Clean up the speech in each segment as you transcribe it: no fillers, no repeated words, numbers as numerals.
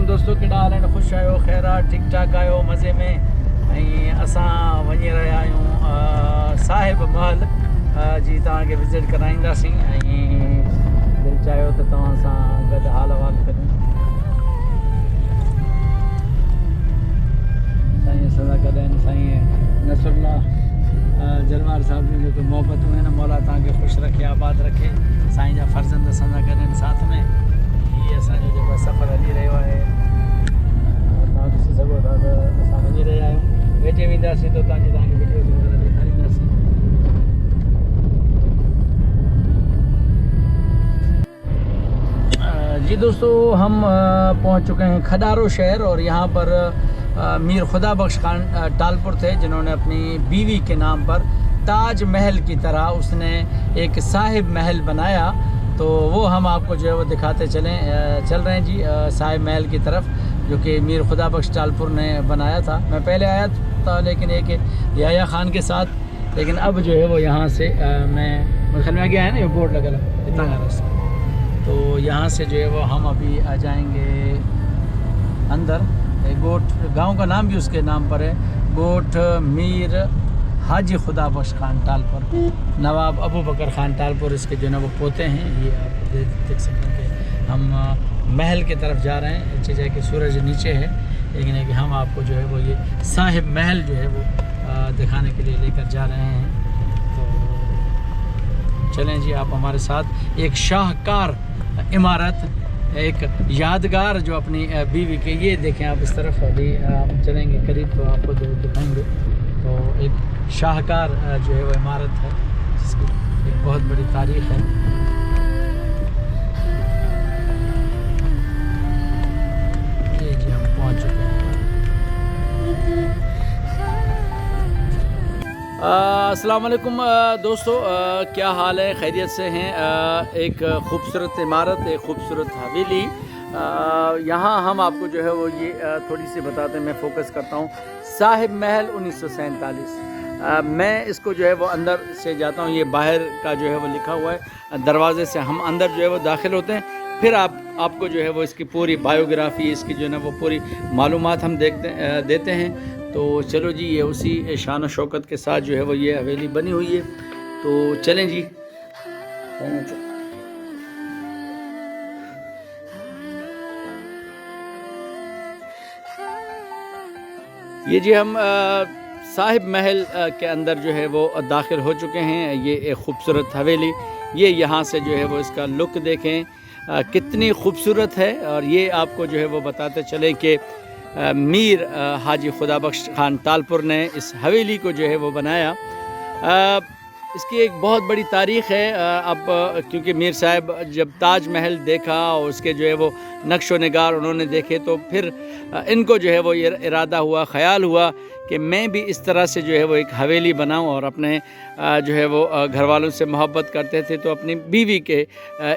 दोस्तों, कहिड़ा हाल आहिनि? ख़ुशि आहियो? ख़ैरात ठीक ठाक आहियो? मज़े में? ऐं असां वञी रहिया आहियूं साहिब महल जी तव्हांखे विज़िट कराईंदासीं ऐं दिलि चाहियो त तव्हां सां गॾु हाल अहवाल करियूं। साईं असां सां गॾु आहिनि साईं नसरुल्ला जलवार साहिब जूं जेके मोहबतूं आहिनि, मौला तव्हांखे ख़ुशि रखे, आबाद रखे। साईं जा फर्ज़ंद असां सां गॾु आहिनि साथ में। हीअ असांजो जेको सफ़र हली रहियो आहे, तव्हां ॾिसी सघो था त असां वञी रहिया आहियूं। वेठे वेंदासीं त तव्हांखे वीडियोज़ वग़ैरह ॾेखारींदासीं। जी दोस्तों, हम पहुंच चुके हैं खडारो शहर और यहाँ पर मीर खुदा बख्श खान टालपुर थे, जिन्होंने अपनी बीवी के नाम पर ताज महल की तरह उसने एक साहिब महल बनाया। तो वो हम आपको जो है वो दिखाते चल रहे हैं जी साहिब महल की तरफ, जो कि मीर खुदा बख्श टालपुर ने बनाया था। मैं पहले आया था लेकिन एक याया खान के साथ, लेकिन अब जो है वो यहाँ से मैं ख्याल में गया है ना, ये बोर्ड लगा इतना रास्ता, तो यहाँ से जो है वो हम अभी आ जाएंगे अंदर। गोट गांव का नाम भी उसके नाम पर है, गोट मीर हाजी खुदा बख्श खान टालपुर, नवाब अबू बकर खान टालपुर इसके जो है वो पोते हैं। ये आप देख सकते हैं कि हम महल की तरफ जा रहे हैं। जैसे कि सूरज नीचे है, लेकिन है कि हम आपको जो है वो ये साहिब महल जो है वो दिखाने के लिए लेकर जा रहे हैं। तो चलें जी, आप हमारे साथ। एक शाहकार इमारत, एक यादगार जो अपनी बीवी के, ये देखें आप इस तरफ। अभी हम चलेंगे करीब तो आपको दिखाएंगे। तो एक शाहकार जो है वो इमारत है, जिसकी एक बहुत बड़ी तारीख़ है। ये जी हम पहुंच चुके हैं। अस्सलाम वालेकुम दोस्तों, क्या हाल है? खैरियत से हैं? एक ख़ूबसूरत इमारत, एक ख़ूबसूरत हवेली। यहाँ हम आपको जो है वो ये थोड़ी सी बताते हैं, मैं फ़ोकस करता हूँ। साहिब महल 1947। मैं इसको जो है वो अंदर से जाता हूँ, ये बाहर का जो है वो लिखा हुआ है, दरवाज़े से हम अंदर जो है वो दाखिल होते हैं। फिर आपको जो है वो इसकी पूरी बायोग्राफ़ी, इसकी जो है ना वो पूरी मालूमात हम देते हैं। तो चलो जी, ये उसी शान और शौकत के साथ जो है वो ये हवेली बनी हुई है। तो चलें जी। ये जी हम साहिब महल के अंदर जो है वो दाखिल हो चुके हैं। ये एक ख़ूबसूरत हवेली, ये यहाँ से जो है वो इसका लुक देखें कितनी खूबसूरत है। और ये आपको जो है वो बताते चले कि मीर हाजी खुदा बख्श खान टालपुर ने इस हवेली को जो है वो बनाया। इसकी एक बहुत बड़ी तारीख़ है। अब क्योंकि मीर साहब जब ताज महल देखा और उसके जो है वो नक्श व निगार उन्होंने देखे, तो फिर इनको जो है वो ये इरादा हुआ, ख़याल हुआ कि मैं भी इस तरह से जो है वो एक हवेली बनाऊं। और अपने जो है वो घर वालों से मोहब्बत करते थे, तो अपनी बीवी के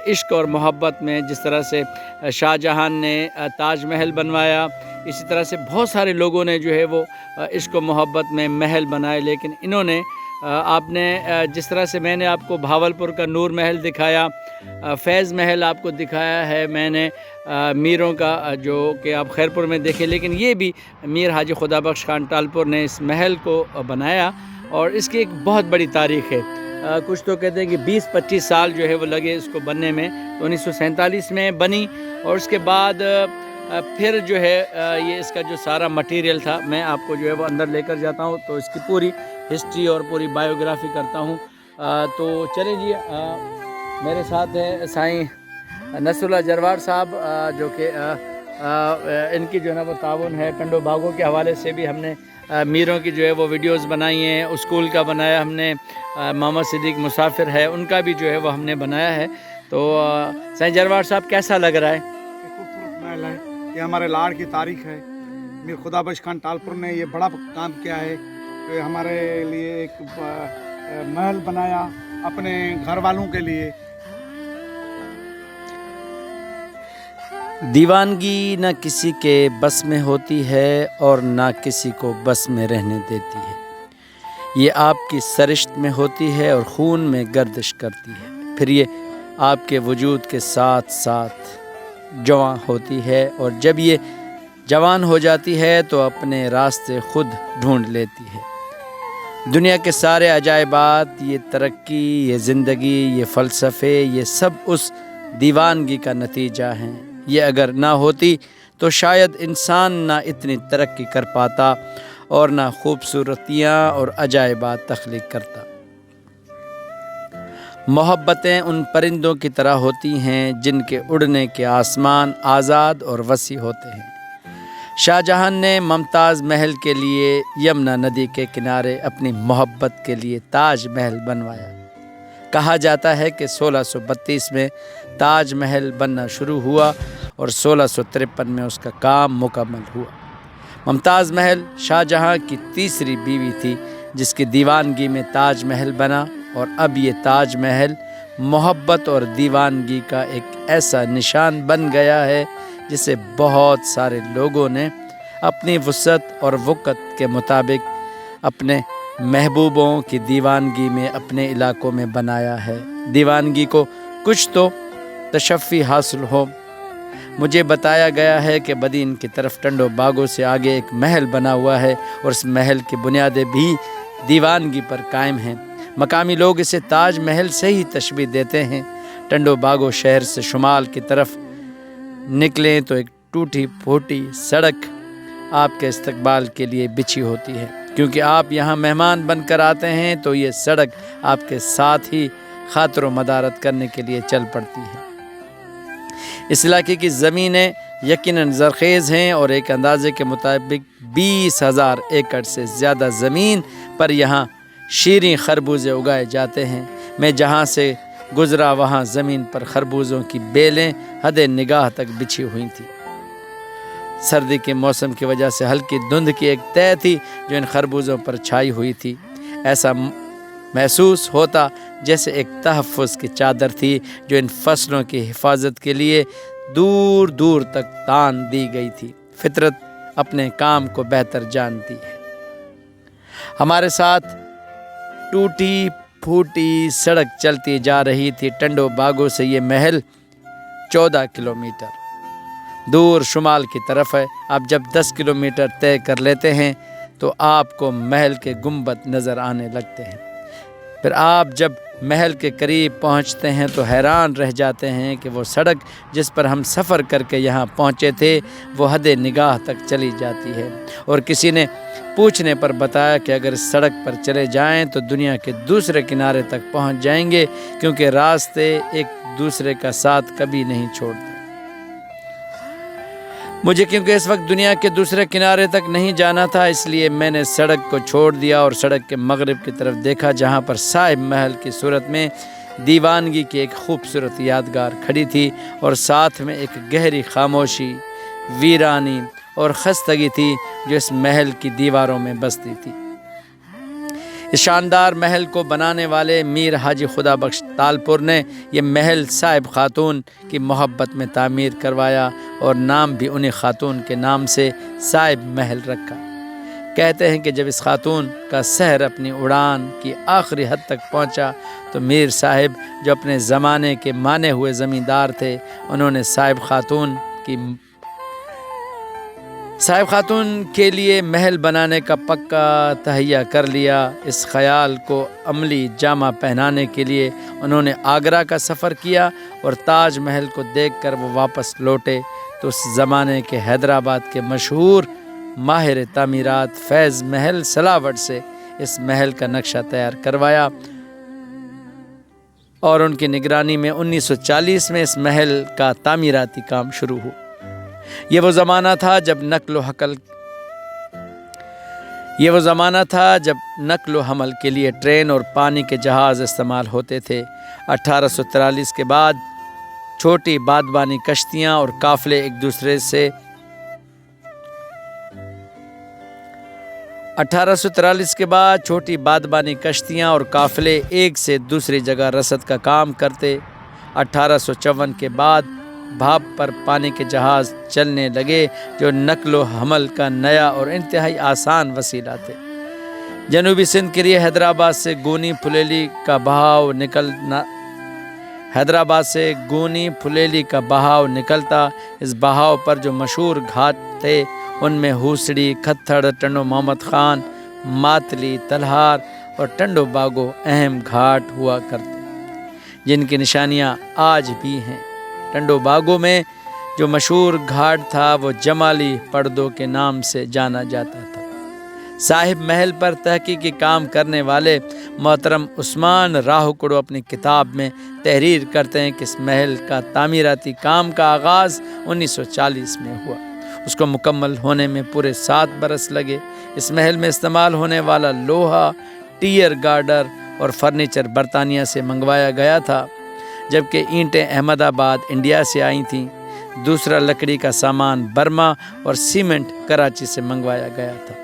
इश्क और मोहब्बत में जिस तरह से शाहजहां ने ताज महल बनवाया, इसी तरह से बहुत सारे लोगों ने जो है वो इश्क और मोहब्बत में महल बनाए। लेकिन इन्होंने आपने जिस तरह से मैंने आपको भावलपुर का नूर महल दिखाया, फैज़ महल आपको दिखाया है मैंने मीरों का, जो कि आप खैरपुर में देखें, लेकिन ये भी मीर हाजी खुदा बख्श खान टालपुर ने इस महल को बनाया। और इसकी एक बहुत बड़ी तारीख़ है। कुछ तो कहते हैं कि 20-25 साल जो है वो लगे इसको बनने में। तो 1947 में बनी, और उसके बाद फिर जो है ये इसका जो सारा मटेरियल था, मैं आपको जो है वो अंदर लेकर जाता हूँ, तो इसकी पूरी हिस्ट्री और पूरी बायोग्राफ़ी करता हूँ। तो चलें जी, मेरे साथ है साईं नसरुल्ला जलवार साहब, जो कि इनकी जो है ना वो ताउन है। कंडो बागों के हवाले से भी हमने मीरों की जो है वो वीडियोस बनाई हैं। स्कूल का बनाया हमने, मोहम्मद सिद्दीक मुसाफिर है उनका भी जो है वो हमने बनाया है। तो साईं जलवार साहब, कैसा लग रहा है? खूबसूरत महल है, ये हमारे लाड़ की तारीख़ है। मीर खुदा बख्श खान टालपुर ने ये बड़ा काम किया है कि हमारे लिए एक महल बनाया अपने घर वालों के लिए। दीवानगी न किसी के बस में होती है और ना किसी को बस में रहने देती है। ये आपकी सरिश्त में होती है और खून में गर्दिश करती है। फिर ये आपके वजूद के साथ साथ जवां होती है, और जब ये जवान हो जाती है तो अपने रास्ते खुद ढूंढ लेती है। दुनिया के सारे अजायबात, ये तरक्की, ये ज़िंदगी, ये फ़लसफ़े, ये सब उस दीवानगी का नतीजा हैं। ये अगर ना होती तो शायद इंसान ना इतनी तरक्की कर पाता और ना खूबसूरतियाँ और अजायबात तख्लीक करता। मोहब्बतें उन परिंदों की तरह होती हैं जिनके उड़ने के आसमान आज़ाद और वसी होते हैं। शाहजहां ने मुमताज़ महल के लिए यमुना नदी के किनारे अपनी मोहब्बत के लिए ताज महल बनवाया। कहा जाता है कि 1632 में ताज महल बनना शुरू हुआ और 1653 में उसका काम मुकम्मल हुआ। मुमताज़ महल शाहजहां की तीसरी बीवी थी जिसकी दीवानगी में ताज महल बना, और अब ये ताज महल मोहब्बत और दीवानगी का एक ऐसा निशान बन गया है जिसे बहुत सारे लोगों ने अपनी वुसअत और वक़्त के मुताबिक अपने महबूबों की दीवानगी में अपने इलाकों में बनाया है। दीवानगी को कुछ तो तशफ़ी हासिल हो। मुझे बताया गया है कि बदीन की तरफ टंडो बागों से आगे एक महल बना हुआ है और उस महल की बुनियादें भी दीवानगी पर कायम हैं। मकामी लोग इसे ताज महल से ही तशबीह देते हैं। टंडो बागो शहर से शुमाल की तरफ निकलें तो एक टूटी फूटी सड़क आपके इस्तकबाल के लिए बिछी होती है। क्योंकि आप यहाँ मेहमान बनकर आते हैं तो ये सड़क आपके साथ ही खातिर मदारत करने के लिए चल पड़ती है। इस इलाके की ज़मीनें यकीनन ज़रख़ेज़ हैं और एक अंदाज़े के मुताबिक 20,000 एकड़ से ज़्यादा ज़मीन पर यहाँ शीरीं खरबूजे उगाए जाते हैं। मैं जहाँ से गुज़रा वहाँ ज़मीन पर खरबूजों की बेलें हद निगाह तक बिछी हुई थी। सर्दी के मौसम की वजह से हल्की धुंध की एक तह थी जो इन खरबूजों पर छाई हुई थी। ऐसा महसूस होता जैसे एक तहफ़्फ़ुज़ की चादर थी जो इन फसलों की हिफाजत के लिए दूर दूर तक तान दी गई थी। फितरत अपने काम को बेहतर जानती है। हमारे साथ टूटी फूटी सड़क चलती जा रही थी। टंडो बागों से ये महल 14 किलोमीटर दूर शुमाल की तरफ है। आप जब 10 किलोमीटर तय कर लेते हैं तो आपको महल के गुंबद नज़र आने लगते हैं। फिर आप जब महल के करीब पहुंचते हैं तो हैरान रह जाते हैं कि वो सड़क जिस पर हम सफ़र करके यहाँ पहुँचे थे वो हद निगाह तक चली जाती है। और किसी ने पूछने पर बताया कि अगर इस सड़क पर चले जाएं तो दुनिया के दूसरे किनारे तक पहुँच जाएंगे, क्योंकि रास्ते एक दूसरे का साथ कभी नहीं छोड़ते। मुझे क्योंकि इस वक्त दुनिया के दूसरे किनारे तक नहीं जाना था, इसलिए मैंने सड़क को छोड़ दिया और सड़क के मगरिब की तरफ देखा, जहाँ पर साहिब महल की सूरत में दीवानगी की एक खूबसूरत यादगार खड़ी थी और साथ में एक गहरी खामोशी, वीरानी और खस्तगी थी जो इस महल की दीवारों में बसती थी। इस शानदार महल को बनाने वाले मीर हाजी खुदा बख्श तालपुर ने यह महल साहिब खातून की मोहब्बत में तामीर करवाया और नाम भी उन्हीं खातून के नाम से साहिब महल रखा। कहते हैं कि जब इस खातून का सहर अपनी उड़ान की आखिरी हद तक पहुंचा तो मीर साहिब जो अपने ज़माने के माने हुए ज़मींदार थे, उन्होंने साहिब खातून के लिए महल बनाने का पक्का तहैया कर लिया। इस ख़याल को अमली जामा पहनाने के लिए उन्होंने आगरा का सफ़र किया और ताज महल को देखकर वो वापस लौटे तो उस ज़माने के हैदराबाद के मशहूर माहिर तामीरात फैज़ महल सलावट से इस महल का नक्शा तैयार करवाया और उनकी निगरानी में 1940 में इस महल का तामीराती काम शुरू हुआ। ये वो ज़माना था जब नक्ल व हमल के लिए ट्रेन और पानी के जहाज़ इस्तेमाल होते थे। 1843 के बाद छोटी बादबानी कश्तियाँ और काफ़िले एक दूसरे से 1843 के बाद छोटी बादबानी कश्तियाँ और काफ़िले एक से दूसरी जगह रसद का काम करते। 1854 के बाद भाप पर पानी के जहाज़ चलने लगे जो नक्ल व हमल का नया और इंतहाई आसान वसीला थे। जनूबी सिंध के लिए हैदराबाद से गोनी फुलेली का बहाव निकलता। इस बहाव पर जो मशहूर घाट थे ان میں ہوسڑی، کھتھڑ، ٹنڈو محمد خان، ماتلی، تلہار اور ٹنڈو باگو اہم گھاٹ ہوا کرتے، جن کی نشانیاں آج بھی ہیں۔ ٹنڈو باگو میں جو مشہور گھاٹ تھا وہ جمالی پڑدو کے نام سے جانا جاتا تھا۔ صاحب محل پر تحقیقی کام کرنے والے محترم عثمان راہوکڑو اپنی کتاب میں تحریر کرتے ہیں کہ اس محل کا تعمیراتی کام کا آغاز 1940 میں ہوا، اس کو مکمل ہونے میں پورے 7 برس لگے۔ اس محل میں استعمال ہونے والا لوہا، ٹیر گارڈر اور فرنیچر برطانیہ سے منگوایا گیا تھا، جبکہ اینٹیں احمد آباد انڈیا سے آئی تھیں۔ دوسرا لکڑی کا سامان برما اور سیمنٹ کراچی سے منگوایا گیا تھا۔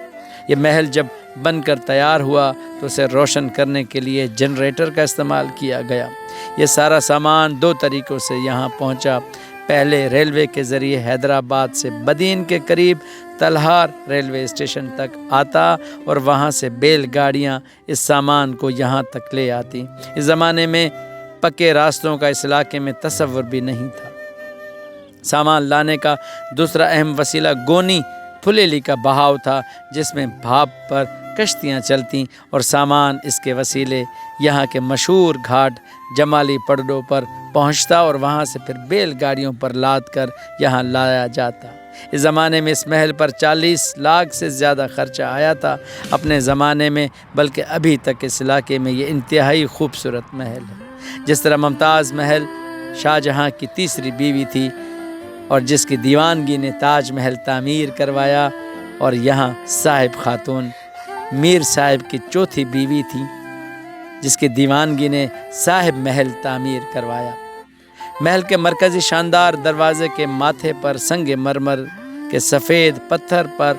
یہ محل جب بن کر تیار ہوا تو اسے روشن کرنے کے لیے جنریٹر کا استعمال کیا گیا۔ یہ سارا سامان 2 طریقوں سے یہاں پہنچا۔ پہلے ریلوے کے ذریعے حیدرآباد سے بدین کے قریب تلہار ریلوے اسٹیشن تک آتا اور وہاں سے بیل گاڑیاں اس سامان کو یہاں تک لے آتی۔ اس زمانے میں پکے راستوں کا اس علاقے میں تصور بھی نہیں تھا۔ سامان لانے کا دوسرا اہم وسیلہ گونی پھلیلی کا بہاؤ تھا، جس میں بھاپ پر کشتیاں چلتیں اور سامان اس کے وسیلے یہاں کے مشہور گھاٹ جمالی پڑڈو پر پہنچتا اور وہاں سے پھر بیل گاڑیوں پر لاد کر یہاں لایا جاتا۔ اس زمانے میں اس محل پر 40 لاکھ سے زیادہ خرچہ آیا تھا اپنے زمانے میں، بلکہ ابھی تک اس علاقے میں یہ انتہائی خوبصورت محل ہے۔ جس طرح ممتاز محل شاہ جہاں کی تیسری بیوی تھی اور جس کی دیوانگی نے تاج محل تعمیر کروایا، اور یہاں صاحب خاتون میر صاحب کی چوتھی بیوی تھی جس کی دیوانگی نے صاحب محل تعمیر کروایا۔ محل کے مرکزی شاندار دروازے کے ماتھے پر سنگ مرمر کے سفید پتھر پر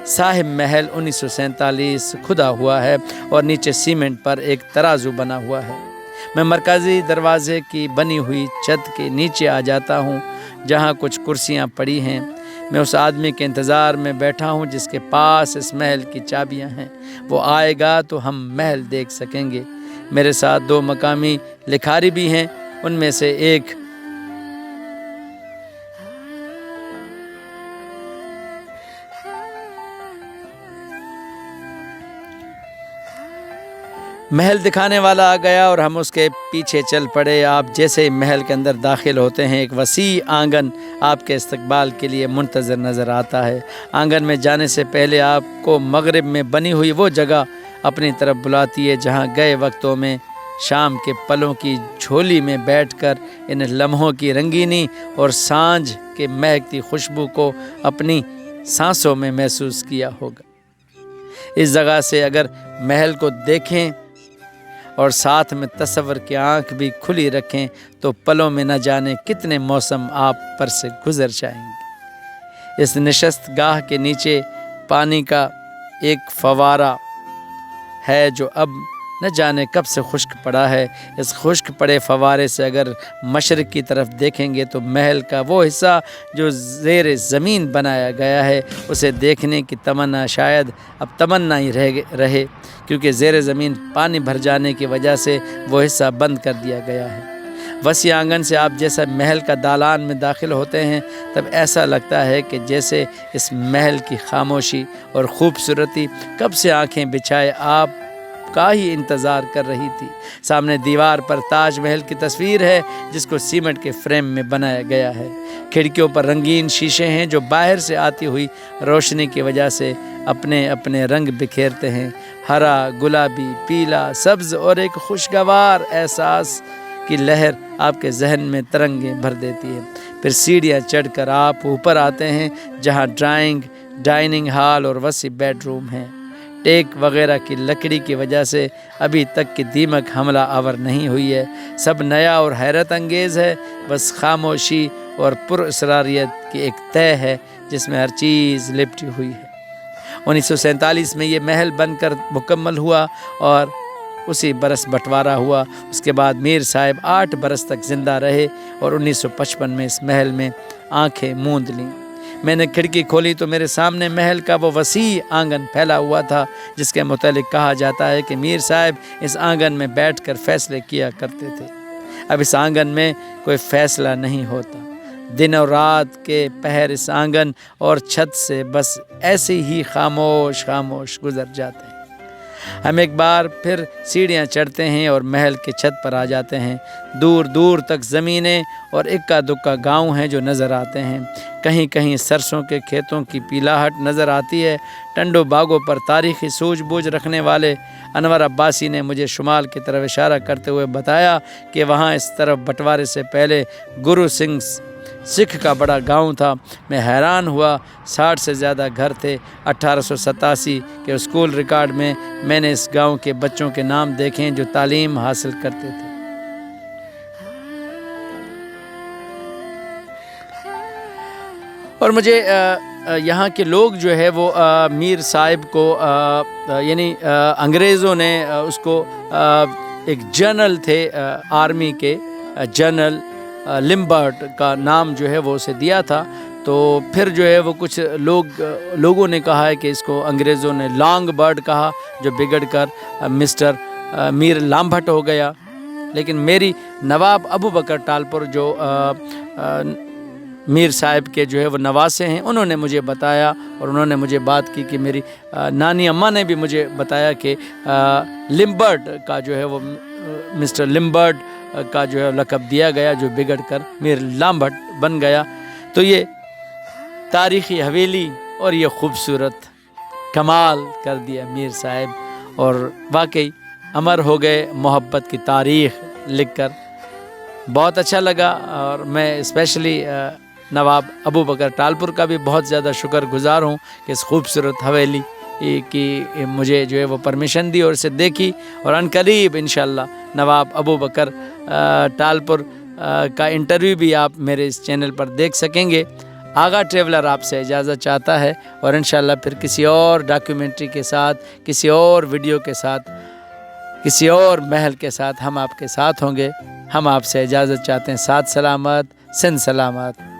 صاحب محل 1947 کھدا ہوا ہے اور نیچے سیمنٹ پر ایک ترازو بنا ہوا ہے۔ میں مرکزی دروازے کی بنی ہوئی چھت کے نیچے آ جاتا ہوں جہاں کچھ کرسیاں پڑی ہیں۔ میں اس آدمی کے انتظار میں بیٹھا ہوں جس کے پاس اس محل کی چابیاں ہیں۔ وہ آئے گا تو ہم محل دیکھ سکیں گے۔ میرے ساتھ 2 مقامی لکھاری بھی ہیں، ان میں سے ایک محل دکھانے والا آ گیا اور ہم اس کے پیچھے چل پڑے۔ آپ جیسے محل کے اندر داخل ہوتے ہیں، ایک وسیع آنگن آپ کے استقبال کے لیے منتظر نظر آتا ہے۔ آنگن میں جانے سے پہلے آپ کو مغرب میں بنی ہوئی وہ جگہ اپنی طرف بلاتی ہے جہاں گئے وقتوں میں شام کے پلوں کی جھولی میں بیٹھ کر ان لمحوں کی رنگینی اور سانجھ کے مہکتی خوشبو کو اپنی سانسوں میں محسوس کیا ہوگا۔ اس جگہ سے اگر محل کو دیکھیں اور ساتھ میں تصور کی آنکھ بھی کھلی رکھیں تو پلوں میں نہ جانے کتنے موسم آپ پر سے گزر جائیں گے۔ اس نشست گاہ کے نیچے پانی کا ایک فوارہ ہے جو اب نہ جانے کب سے خشک پڑا ہے۔ اس خشک پڑے فوارے سے اگر مشرق کی طرف دیکھیں گے تو محل کا وہ حصہ جو زیر زمین بنایا گیا ہے اسے دیکھنے کی تمنا شاید اب تمنا ہی رہے، کیونکہ زیر زمین پانی بھر جانے کی وجہ سے وہ حصہ بند کر دیا گیا ہے۔ وسیع آنگن سے آپ جیسا محل کا دالان میں داخل ہوتے ہیں تب ایسا لگتا ہے کہ جیسے اس محل کی خاموشی اور خوبصورتی کب سے آنکھیں بچھائے آپ کا ہی انتظار کر رہی تھی۔ سامنے دیوار پر تاج محل کی تصویر ہے جس کو سیمنٹ کے فریم میں بنایا گیا ہے۔ کھڑکیوں پر رنگین شیشے ہیں جو باہر سے آتی ہوئی روشنی کی وجہ سے اپنے اپنے رنگ بکھیرتے ہیں، ہرا، گلابی، پیلا، سبز، اور ایک خوشگوار احساس کی لہر آپ کے ذہن میں ترنگیں بھر دیتی ہے۔ پھر سیڑھیاں چڑھ کر آپ اوپر آتے ہیں جہاں ڈائننگ ہال اور وسیع بیڈ روم ہیں۔ ٹیک وغیرہ کی لکڑی کی وجہ سے ابھی تک کی دیمک حملہ آور نہیں ہوئی ہے۔ سب نیا اور حیرت انگیز ہے، بس خاموشی اور پراسراریت کی ایک طے ہے جس میں ہر چیز لپٹی ہوئی ہے۔ 1947 میں یہ محل بن کر مکمل ہوا اور اسی برس بٹوارا ہوا۔ اس کے بعد میر صاحب 8 برس تک زندہ رہے اور 1955 میں اس محل میں آنکھیں موند لیں۔ میں نے کھڑکی کھولی تو میرے سامنے محل کا وہ وسیع آنگن پھیلا ہوا تھا جس کے متعلق کہا جاتا ہے کہ میر صاحب اس آنگن میں بیٹھ کر فیصلے کیا کرتے تھے۔ اب اس آنگن میں کوئی فیصلہ نہیں ہوتا، दिन और रात के पहर इस आंगन और छत से बस ऐसे ही खामोश खामोश गुजर जाते हैं। हम एक बार फिर सीढ़ियाँ चढ़ते हैं और महल के छत पर आ जाते हैं। दूर दूर तक ज़मीनें और इक्का दुक्का गांव हैं जो नज़र आते हैं। कहीं कहीं सरसों के खेतों की पीलाहट नज़र आती है। टंडो बागों पर तारीख़ी सूझबूझ रखने वाले अनवर अब्बासी ने मुझे शुमाल की तरफ इशारा करते हुए बताया कि वहाँ इस तरफ बंटवारे से पहले गुरु सिंह सिख का बड़ा गांव था। मैं हैरान हुआ, 60 से ज़्यादा घर थे। 1887 के स्कूल रिकॉर्ड में मैंने इस गांव के बच्चों के नाम देखे हैं जो तालीम हासिल करते थे। और मुझे यहाँ के लोग जो है वो मीर साहिब को यानी अंग्रेज़ों ने उसको एक जनरल थे आर्मी के जनरल लिम्बर्ट का नाम जो है वो उसे दिया था। तो फिर जो है वो कुछ लोगों ने कहा है कि इसको अंग्रेज़ों ने लॉन्ग बर्ड कहा, जो बिगड़ कर मिस्टर मीर लाम्भट हो गया। लेकिन मेरी नवाब अबू बकर टालपुर जो मीर साहिब के जो है वो नवासे हैं, उन्होंने मुझे बताया और उन्होंने मुझे बात की कि मेरी नानी अम्मा ने भी मुझे बताया कि लिम्बर्ट का जो है वो मिस्टर लिम्बर्ट का जो है लक़ब दिया गया, जो बिगड़ कर मीर लाम्भट बन गया। तो ये तारीख़ी हवेली और ये ख़ूबसूरत कमाल कर दिया मीर साहिब, और वाकई अमर हो गए मोहब्बत की तारीख़ लिखकर। बहुत अच्छा लगा और मैं स्पेशली नवाब अबू बकर टालपुर का भी बहुत ज़्यादा शुक्रगुज़ार हूँ कि इस खूबसूरत हवेली की मुझे जो है वो परमिशन दी और इसे देखी। और अनकरीब इंशाअल्लाह नवाब अबू बकर टालपुर का इंटरव्यू भी आप मेरे इस चैनल पर देख सकेंगे। आगा ट्रेवलर आपसे इजाज़त चाहता है और इंशाअल्लाह फिर किसी और डॉक्यूमेंट्री के साथ, किसी और वीडियो के साथ, किसी और महल के साथ हम आपके साथ होंगे। हम आपसे इजाज़त चाहते हैं। साथ सलामत, सिंध सलामत।